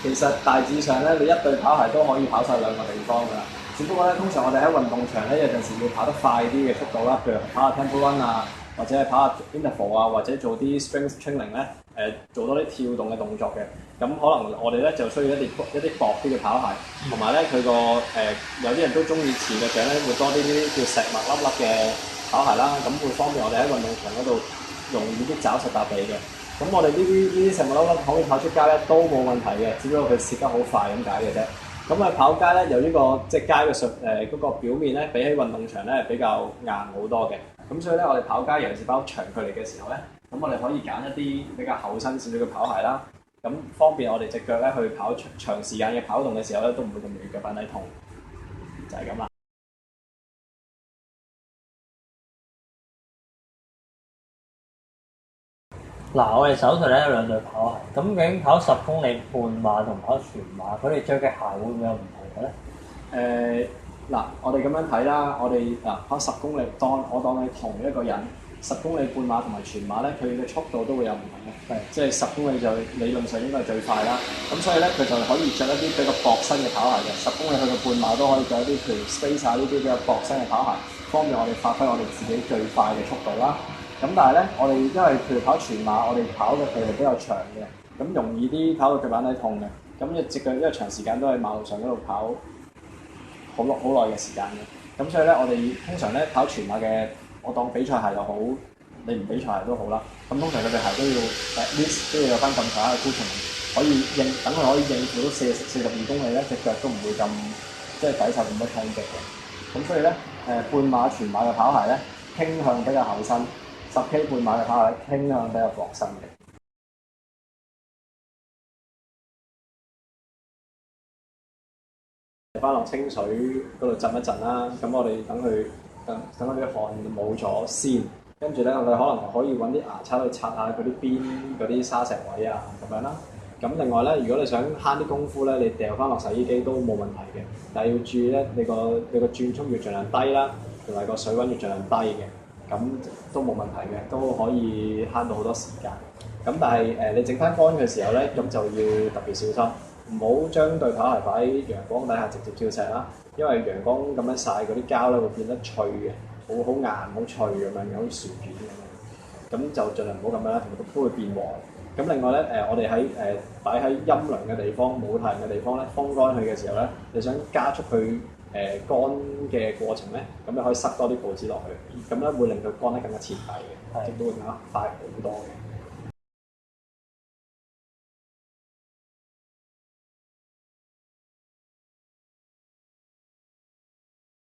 其實大致上咧，你一對跑鞋都可以跑晒兩個地方㗎啦。只不過咧，通常我哋喺運動場咧，有陣時要跑得快啲嘅速度啦，譬如跑下 tempo run 啊，或者係跑下 interval 啊，或者做啲 strength training 咧，做多啲跳動嘅動作嘅。咁可能我哋咧就需要一啲薄啲嘅跑鞋，同埋咧佢個有啲人都中意前腳掌咧會多啲叫石墨粒粒嘅跑鞋啦，咁會方便我哋喺運動場嗰度容易啲找實笪地嘅。咁我哋呢啲石墨粒粒可以跑出街咧都冇問題嘅，只不過佢攝得好快咁解嘅啫。咁啊跑街咧，由於即係街嘅嗰個表面咧，比起運動場咧比較硬好多嘅。咁所以咧，我哋跑街尤其是跑長距離嘅時候咧，咁我哋可以揀一啲比較厚身少少嘅跑鞋啦。咁方便我哋隻腳咧去跑長時間嘅跑動嘅時候咧，都唔會咁容易腳板底痛，就係咁啦。嗱，我哋手上咧有兩對跑鞋，咁究竟跑10公里半馬同跑全馬，佢哋着嘅鞋會唔會有唔同嘅咧？我哋咁樣睇啦，我哋跑10公里，我當你同一個人10公里半馬同埋全馬咧，佢嘅速度都會有唔同嘅。即係10公里就理論上應該係最快啦。咁所以咧，佢就可以着一啲比較薄身嘅跑鞋嘅。10公里去到半馬都可以着一啲譬如 Spacer 呢啲比較薄身嘅跑鞋，方便我哋發揮我哋自己最快嘅速度啦。咁但係咧，我哋因為譬如跑全馬，我哋跑嘅距離比較長嘅，咁容易啲跑到腳板底痛嘅。咁隻腳因為長時間都喺馬路上嗰度跑好耐嘅時間嘅，咁所以咧，我哋通常咧跑全馬嘅，我當比賽鞋又好，你唔比賽鞋都好啦。咁通常佢對鞋都要at least都要有翻咁上下嘅 cushion，可以等佢可以應付到42公里咧，隻腳都唔會咁即係抵受咁多衝擊嘅。咁所以咧，半馬全馬嘅跑鞋咧，傾向比較厚身。10K 半馬嘅跑鞋傾向比較薄身嘅。翻落清水嗰度浸一陣啦，咁我哋等嗰啲汗冇咗先，跟住咧我哋可能可以揾啲牙刷去刷下嗰啲邊嗰啲沙石位啊咁樣啦。咁另外咧，如果你想慳啲功夫咧，你掉翻落洗衣機都冇問題嘅，但係要注意咧，你個轉速要盡量低啦，同埋個水溫要盡量低嘅。咁都冇問題嘅，都可以慳到好多時間。咁但係你整翻乾嘅時候咧，咁就要特別小心，唔好將對跑鞋擺喺陽光底下直接照射啦，因為陽光咁樣曬嗰啲膠咧會變得脆嘅，好硬好脆咁樣，好似薯片咁樣。咁就盡量唔好咁樣啦，同埋都會變黃。咁另外咧我哋喺擺喺陰涼嘅地方、冇太陽嘅地方咧，風乾佢嘅時候咧，你想加速佢乾嘅過程咧，咁你可以塞多啲報紙落去，咁咧會令佢乾得更加徹底嘅，亦都會更加快好多嘅。